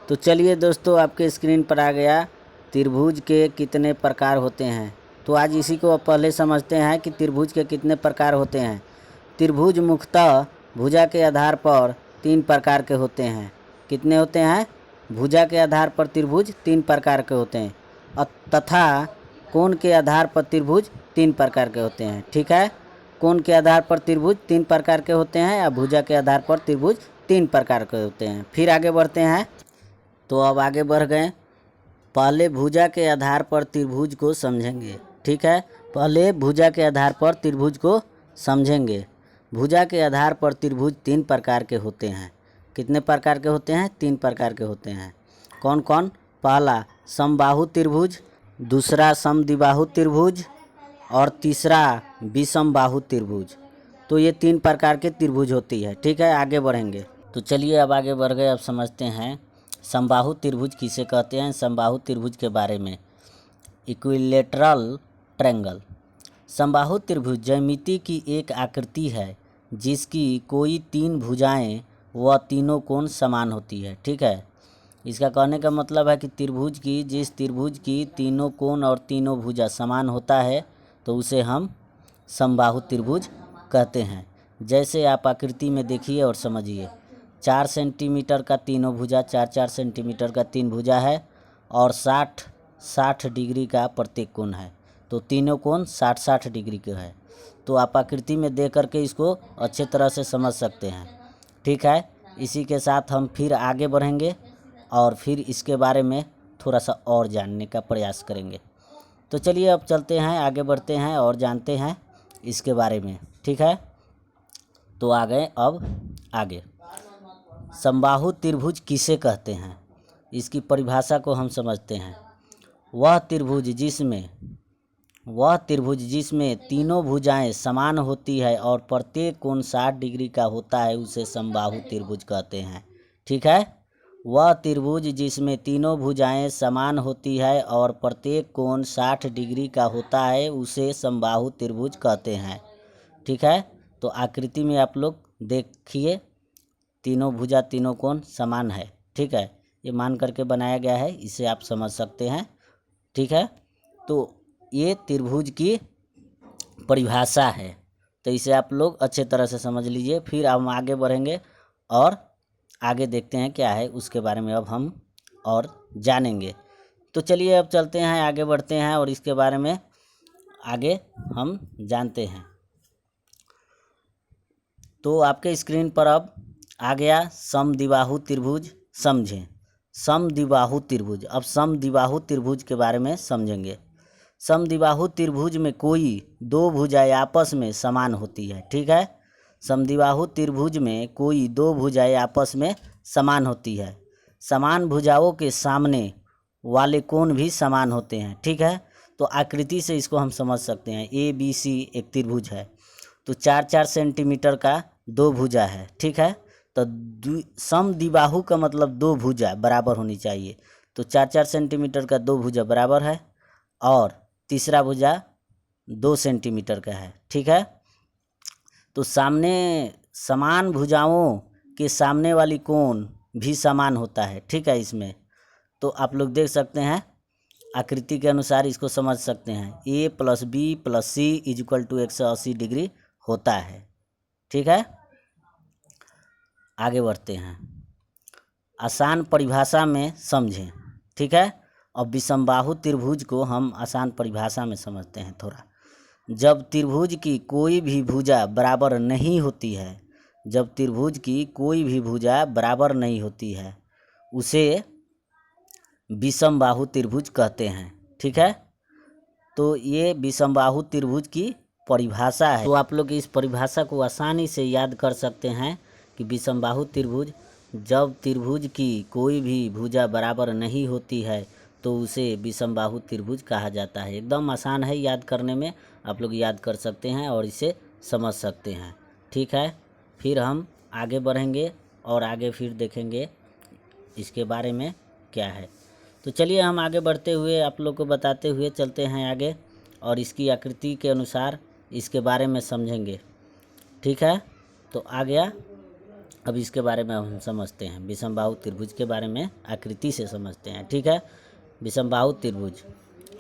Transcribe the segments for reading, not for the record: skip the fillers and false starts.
तो चलिए दोस्तों, आपके स्क्रीन पर आ गया त्रिभुज के कितने प्रकार होते हैं। तो आज इसी को पहले समझते हैं कि त्रिभुज के कितने प्रकार होते हैं। त्रिभुज मुख्यतः भुजा के आधार पर 3 प्रकार के होते हैं। कितने होते हैं? भुजा के आधार पर त्रिभुज 3 प्रकार के होते हैं तथा कोण के आधार पर त्रिभुज 3 प्रकार के होते हैं। ठीक है, कोण के आधार पर त्रिभुज 3 प्रकार के होते हैं या भुजा के आधार पर त्रिभुज 3 प्रकार के होते हैं। फिर आगे बढ़ते हैं। तो अब आगे बढ़ गए। पहले भुजा के आधार पर त्रिभुज को समझेंगे। ठीक है, पहले भुजा के आधार पर त्रिभुज को समझेंगे। भुजा के आधार पर त्रिभुज 3 प्रकार के होते हैं। कितने प्रकार के होते हैं? 3 प्रकार के होते हैं। कौन कौन? पहला समबाहु त्रिभुज, दूसरा समद्विबाहु त्रिभुज और तीसरा विषमबाहु त्रिभुज। तो ये 3 प्रकार के त्रिभुज होती है। ठीक है, आगे बढ़ेंगे। तो चलिए अब आगे बढ़ गए। अब समझते हैं समबाहु त्रिभुज किसे कहते हैं। समबाहु त्रिभुज के बारे में। Equilateral triangle. समबाहु त्रिभुज ज्यामिति की एक आकृति है जिसकी कोई 3 भुजाएं व तीनों कोण समान होती है। ठीक है, इसका कहने का मतलब है कि जिस त्रिभुज की तीनों कोण और तीनों भुजा समान होता है तो उसे हम समबाहु त्रिभुज कहते हैं। जैसे आप आकृति में देखिए और समझिए। 4 सेंटीमीटर का तीनों भुजा, 4-4 सेंटीमीटर का 3 भुजा है और 60 डिग्री का प्रत्येक कोण है। तो तीनों कोण 60-60 डिग्री के है। तो आप आकृति में देख करके इसको अच्छे तरह से समझ सकते हैं। ठीक है, इसी के साथ हम फिर आगे बढ़ेंगे और फिर इसके बारे में थोड़ा सा और जानने का प्रयास करेंगे। तो चलिए अब चलते हैं, आगे बढ़ते हैं और जानते हैं इसके बारे में। ठीक है, तो आ गए अब आगे। समबाहु त्रिभुज किसे कहते हैं, इसकी परिभाषा को हम समझते हैं। वह त्रिभुज जिसमें तीनों भुजाएं समान होती है और प्रत्येक कोण 60 डिग्री का होता है उसे समबाहु त्रिभुज कहते हैं। ठीक है, वह त्रिभुज जिसमें तीनों भुजाएं समान होती है और प्रत्येक कोण 60 डिग्री का होता है उसे समबाहु त्रिभुज कहते हैं। ठीक है, तो आकृति में आप लोग देखिए, तीनों भुजा तीनों कोण समान है। ठीक है, ये मान करके बनाया गया है, इसे आप समझ सकते हैं। ठीक है, तो ये त्रिभुज की परिभाषा है, तो इसे आप लोग अच्छे तरह से समझ लीजिए। फिर हम आगे बढ़ेंगे और आगे देखते हैं क्या है उसके बारे में अब हम और जानेंगे। तो चलिए अब चलते हैं, आगे बढ़ते हैं और इसके बारे में आगे हम जानते हैं। तो आपके स्क्रीन पर अब आ गया समद्विबाहु त्रिभुज। समझें समद्विबाहु त्रिभुज। अब समद्विबाहु त्रिभुज के बारे में समझेंगे। समद्विबाहु त्रिभुज में कोई 2 भुजाएं आपस में समान होती है। ठीक है, समद्विबाहु त्रिभुज में कोई 2 भुजाएं आपस में समान होती है। समान भुजाओं के सामने वाले कोण भी समान होते हैं। ठीक है, तो आकृति से इसको हम समझ सकते हैं। ABC एक त्रिभुज है, तो 4-4 सेंटीमीटर का 2 भुजा है। ठीक है, तो समद्विबाहु का मतलब 2 भुजा बराबर होनी चाहिए। तो 4-4 सेंटीमीटर का 2 भुजा बराबर है और तीसरा भुजा 2 सेंटीमीटर का है। ठीक है, तो समान भुजाओं के सामने वाली कोण भी समान होता है। ठीक है, इसमें तो आप लोग देख सकते हैं, आकृति के अनुसार इसको समझ सकते हैं। A + B + C = 180 डिग्री होता है। ठीक है, आगे बढ़ते हैं। आसान परिभाषा में समझें। ठीक है, अब विषमबाहु त्रिभुज को हम आसान परिभाषा में समझते हैं थोड़ा। जब त्रिभुज की कोई भी भुजा बराबर नहीं होती है, उसे विषमबाहु त्रिभुज कहते हैं। ठीक है, तो ये विषमबाहु त्रिभुज की परिभाषा है। तो आप लोग इस परिभाषा को आसानी से याद कर सकते हैं कि विषमबाहु त्रिभुज, जब त्रिभुज की कोई भी भुजा बराबर नहीं होती है तो उसे विषमबाहु त्रिभुज कहा जाता है। एकदम आसान है याद करने में, आप लोग याद कर सकते हैं और इसे समझ सकते हैं। ठीक है, फिर हम आगे बढ़ेंगे और आगे फिर देखेंगे इसके बारे में क्या है। तो चलिए हम आगे बढ़ते हुए आप लोग को बताते हुए चलते हैं आगे और इसकी आकृति के अनुसार इसके बारे में समझेंगे। ठीक है, तो आ गया अब इसके बारे में हम समझते हैं, विषमबाहु त्रिभुज के बारे में आकृति से समझते हैं। ठीक है, विषमबाहु त्रिभुज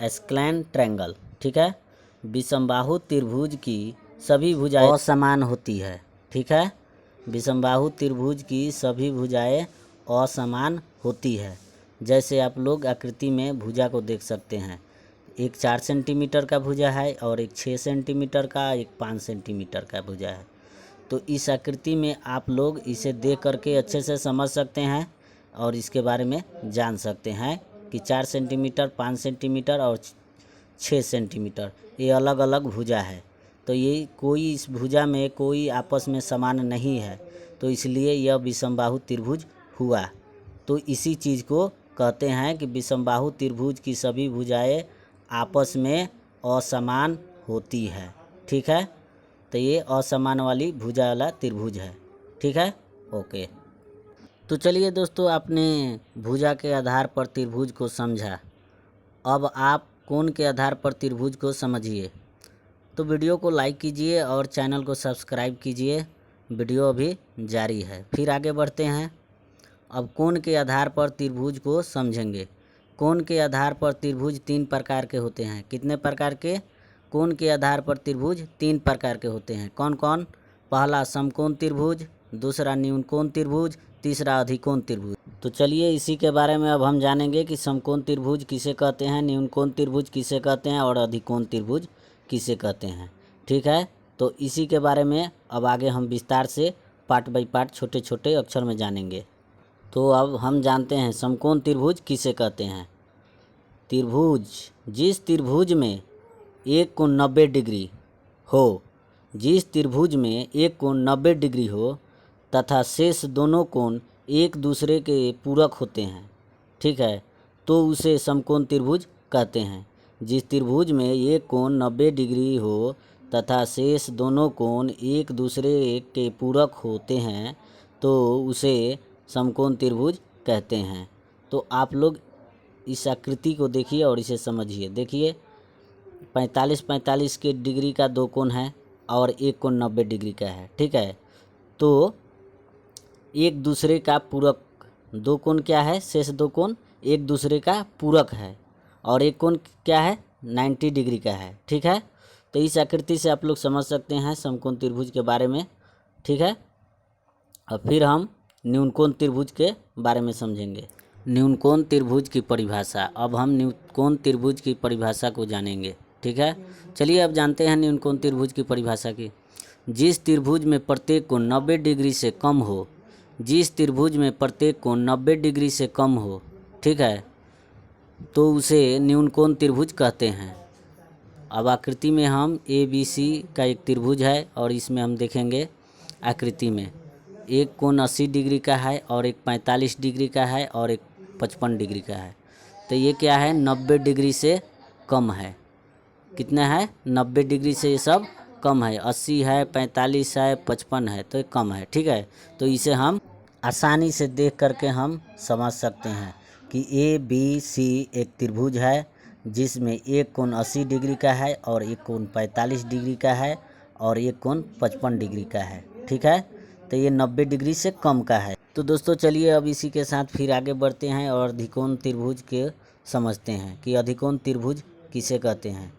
एस्क्लेन ट्रायंगल। ठीक है, विषमबाहु त्रिभुज की सभी भुजाएं असमान होती है। ठीक है, विषमबाहु त्रिभुज की सभी भुजाएं असमान होती है। जैसे आप लोग आकृति में भुजा को देख सकते हैं, एक 4 सेंटीमीटर का भुजा है और एक 6 सेंटीमीटर का, एक 5 सेंटीमीटर का भुजा है। तो इस आकृति में आप लोग इसे देख करके अच्छे से समझ सकते हैं और इसके बारे में जान सकते हैं कि 4 सेंटीमीटर, 5 सेंटीमीटर और 6 सेंटीमीटर ये अलग अलग भुजा है। तो ये कोई इस भुजा में कोई आपस में समान नहीं है, तो इसलिए यह विषमबाहु त्रिभुज हुआ। तो इसी चीज़ को कहते हैं कि विषमबाहु त्रिभुज की सभी भुजाएं आपस में असमान होती है। ठीक है, तो ये असमान वाली भुजा वाला त्रिभुज है। ठीक है, ओके। तो चलिए दोस्तों, आपने भुजा के आधार पर त्रिभुज को समझा। अब आप कोण के आधार पर त्रिभुज को समझिए। तो वीडियो को लाइक कीजिए और चैनल को सब्सक्राइब कीजिए। वीडियो अभी जारी है, फिर आगे बढ़ते हैं। अब कोण के आधार पर त्रिभुज को समझेंगे। कोण के आधार पर त्रिभुज 3 प्रकार के होते हैं। कितने प्रकार के? कोण के आधार पर त्रिभुज 3 प्रकार के होते हैं। कौन कौन? पहला समकोण त्रिभुज, दूसरा न्यूनकोण त्रिभुज, तीसरा अधिकोण त्रिभुज। तो चलिए इसी के बारे में अब हम जानेंगे कि समकोण त्रिभुज किसे कहते हैं, न्यूनकोण त्रिभुज किसे कहते हैं और अधिकोण त्रिभुज किसे कहते हैं। ठीक है, तो इसी के बारे में अब आगे हम विस्तार से पार्ट बाय पार्ट छोटे छोटे अक्षर में जानेंगे। तो अब हम जानते हैं समकोण त्रिभुज किसे कहते हैं। त्रिभुज, जिस त्रिभुज में एक कोण 90 डिग्री हो, जिस त्रिभुज में एक कोण 90 डिग्री हो तथा शेष दोनों कोण एक दूसरे के पूरक होते हैं। ठीक है, तो उसे समकोण त्रिभुज कहते हैं। जिस त्रिभुज में एक कोण 90 डिग्री हो तथा शेष दोनों कोण एक दूसरे के पूरक होते हैं, तो उसे समकोण त्रिभुज कहते हैं। तो आप लोग इस आकृति को देखिए और इसे समझिए। देखिए 45-45 के डिग्री का 2 कोण है और एक कोण 90 डिग्री का है। ठीक है, तो एक दूसरे का पूरक 2 कोण क्या है? शेष 2 कोण एक दूसरे का पूरक है और एक कोण क्या है? 90 डिग्री का है। ठीक है, तो इस आकृति से आप लोग समझ सकते हैं समकोण त्रिभुज के बारे में। ठीक है, अब फिर हम न्यूनकोण त्रिभुज के बारे में समझेंगे। न्यूनकोण त्रिभुज की परिभाषा। अब हम न्यूनकोण त्रिभुज की परिभाषा को जानेंगे। ठीक है, चलिए अब जानते हैं न्यूनकोण त्रिभुज की परिभाषा की। जिस त्रिभुज में प्रत्येक कोण 90 डिग्री से कम हो, जिस त्रिभुज में प्रत्येक कोण 90 डिग्री से कम हो, ठीक है, तो उसे न्यूनकोण त्रिभुज कहते हैं। अब आकृति में हम ABC का एक त्रिभुज है और इसमें हम देखेंगे आकृति में एक कोण 80 डिग्री का है और एक 45 डिग्री का है और एक 55 डिग्री का है। तो ये क्या है? 90 डिग्री से कम है। कितना है? 90 डिग्री से ये सब कम है। 80 है, 45 है, 55 है, तो ये कम है। ठीक है, तो इसे हम आसानी से देख करके हम समझ सकते हैं कि ABC एक त्रिभुज है जिसमें एक कोण 80 डिग्री का है और एक कोण 45 डिग्री का है और एक कोण 55 डिग्री का है। ठीक है, तो ये 90 डिग्री से कम का है। तो दोस्तों चलिए अब इसी के साथ फिर आगे बढ़ते हैं और अधिकोण त्रिभुज के समझते हैं कि अधिकोण त्रिभुज किसे कहते हैं।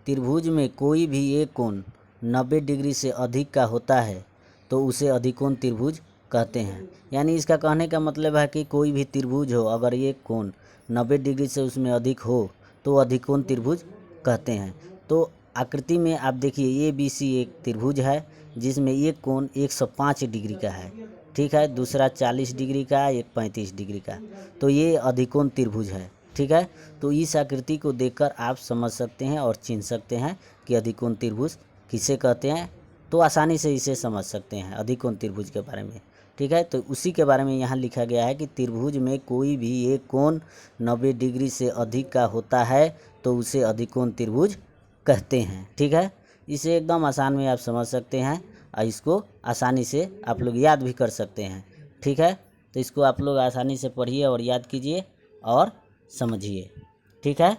त्रिभुज में कोई भी एक कोण 90 डिग्री से अधिक का होता है तो उसे अधिकोण त्रिभुज कहते हैं। यानी इसका कहने का मतलब है कि कोई भी त्रिभुज हो, अगर ये कोण 90 डिग्री से उसमें अधिक हो तो अधिकोण त्रिभुज कहते हैं। तो आकृति में आप देखिए ABC एक त्रिभुज है जिसमें एक कोण 105 डिग्री का है। ठीक है, दूसरा 40 डिग्री का, एक 35 डिग्री का, तो ये अधिकोण त्रिभुज है। ठीक है, तो इस आकृति को देखकर आप समझ सकते हैं और चिन्ह सकते हैं कि अधिकोण त्रिभुज किसे कहते हैं। तो आसानी से इसे समझ सकते हैं अधिकोण त्रिभुज के बारे में। ठीक है, तो उसी के बारे में यहाँ लिखा गया है कि त्रिभुज में कोई भी एक कोण 90 डिग्री से अधिक का होता है तो उसे अधिकोण त्रिभुज कहते हैं। ठीक है, इसे एकदम आसान में आप समझ सकते हैं और इसको आसानी से आप लोग याद भी कर सकते हैं। ठीक है, तो इसको आप लोग आसानी से पढ़िए और याद कीजिए और समझिए। ठीक है।